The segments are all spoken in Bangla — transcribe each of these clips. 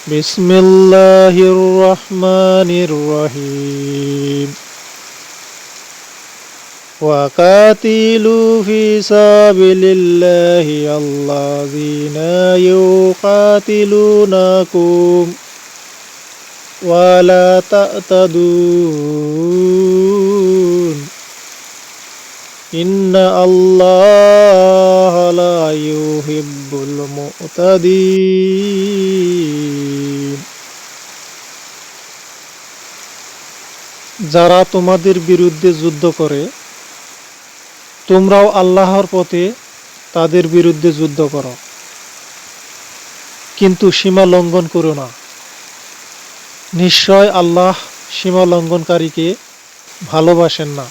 বিসমিল্লাহির রহমানির রহিম। ওয়াকাতিলু ফি সাবিলিল্লাহি আল্লাযীনা ইউকাতিলুনাকুম ওয়ালা তা'তাদুন ইন্না আল্লাহা লা ইউহিব্বুল মু'তাদিন। যারা তোমাদের বিরুদ্ধে যুদ্ধ করে তোমরাও আল্লাহর পথে তাদের বিরুদ্ধে যুদ্ধ করো, কিন্তু সীমা লঙ্ঘন করো না। নিশ্চয় আল্লাহ সীমা লঙ্ঘনকারীকে ভালোবাসেন না।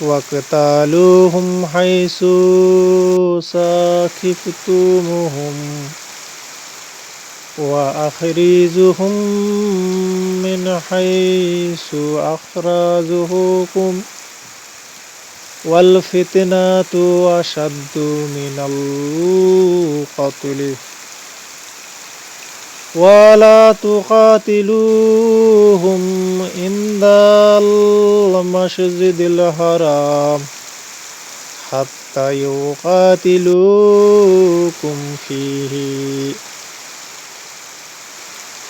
ওয়াকতালুহুম হাইসু সাকিফতুমুহুম ওয়া আখরিজুহুম মিন হাইসু আখরাজুকুম ওয়াল ফিতনাতু আশাদ্দু মিনাল কতলি ওয়ালা তুকাতিলুহুম ইনদাল মাসজিদিল হারাম হাত্তা ইউকাতিলুকুম ফিহি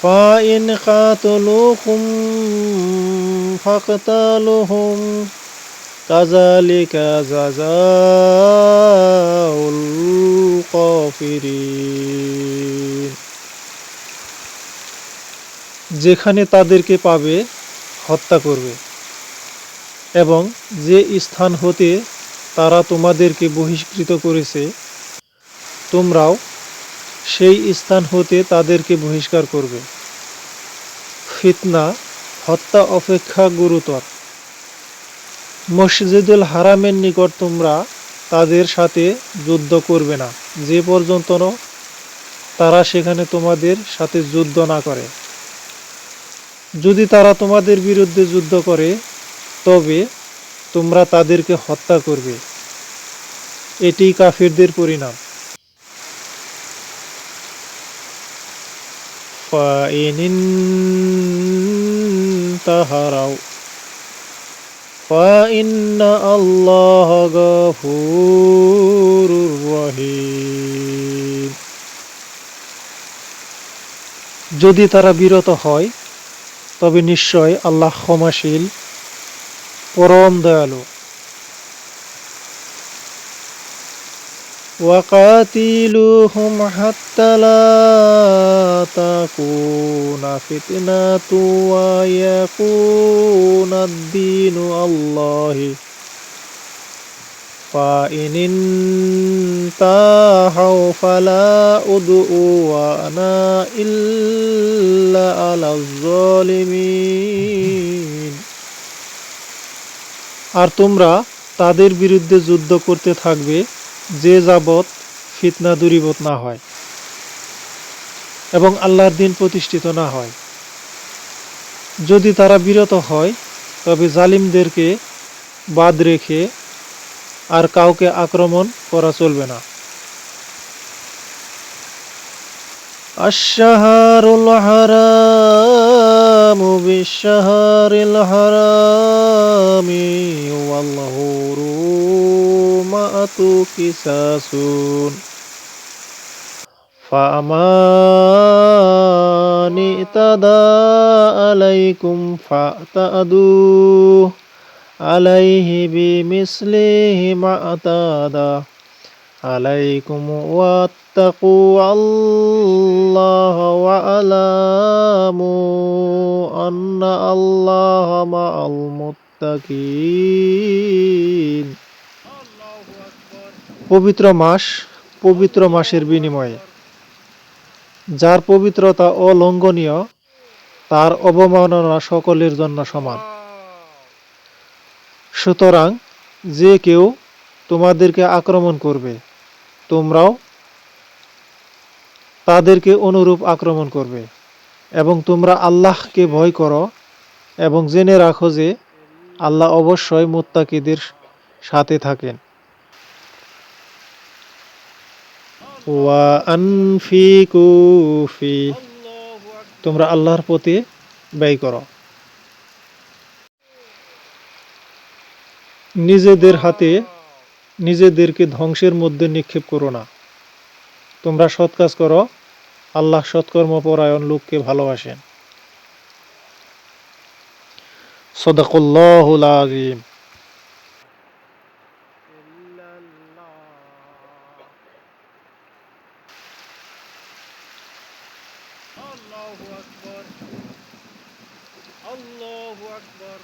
ফাইন কাতালুকুম ফাকতালুহুম কাযালিকা জাযাউল কাফিরিন। যেখানে তাদেরকে পাবে হত্যা করবে, এবং যে স্থান হতে তারা তোমাদেরকে বহিষ্কৃত করেছে তোমরাও সেই স্থান হতে তাদেরকে বহিষ্কার করবে। ফিতনা হত্যা অপেক্ষা গুরুতর। মসজিদুল হারামের নিকট তোমরা তাদের সাথে যুদ্ধ করবে না যে পর্যন্ত তারা সেখানে তোমাদের সাথে যুদ্ধ না করে। যদি তারা তোমাদের বিরুদ্ধে যুদ্ধ করে তবে তোমরা তাদেরকে হত্যা করবে। এটি কাফিরদের পরিণাম। فإن انتهوا فإن الله غفور رحيم। যদি তারা বিরত হয় তবে নিশ্চয় আল্লাহ ক্ষমাশীল, পরম দয়ালু। وقاتلوهم حتى لا تكون فتنة ويكون الدين الله فإن انتهوا فلا عدوان إلا على الظالمين। আর তোমরা তাদের বিরুদ্ধে যুদ্ধ করতে থাকবে যে যাবৎ ফিতনা দূরীভূত না হয় এবং আল্লাহর দ্বীন প্রতিষ্ঠিত না হয়। যদি তারা বিরত হয় তবে জালিমদেরকে বাদ রেখে আর কাউকে আক্রমণ করা চলবে না। আশ-শাহরুল হারামু বিশ-শাহরিল হারামি ওয়াল হুরুমাতু কিসাসুন ফামান ইতাদা আলাইকুম ফাতাদু আলাইহি বিমিসলিহি মা আতাদা আলাইকুম ওয়াত্তাকু আল্লাহ ওয়া আলামু আন্না আল্লাহ মাআল মুত্তাকিন। পবিত্র মাস পবিত্র মাসের বিনিময়ে যার পবিত্রতা অলঙ্ঘনীয় তার অবমাননা সকলের জন্য সমান। সুতরাং যে কেউ তোমাদেরকে আক্রমণ করবে তোমরাও তাদেরকে অনুরূপ আক্রমণ করবে, এবং তোমরা আল্লাহকে ভয় করো এবং জেনে রাখো যে আল্লাহ অবশ্যই মুত্তাকিদের সাথে থাকেন। ওয়া আনফিকু ফি, তোমরা আল্লাহর পথে ব্যয় করো। নিজেদের হাতে নিজেদেরকে ধ্বংসের মধ্যে নিক্ষেপ করো না। তোমরা সৎ কাজ করো, আল্লাহ সৎকর্মপরায়ণ লোককে ভালোবাসেন। সাদাকাল্লাহুল আযীম। আল্লাহু আকবার, আল্লাহু আকবার।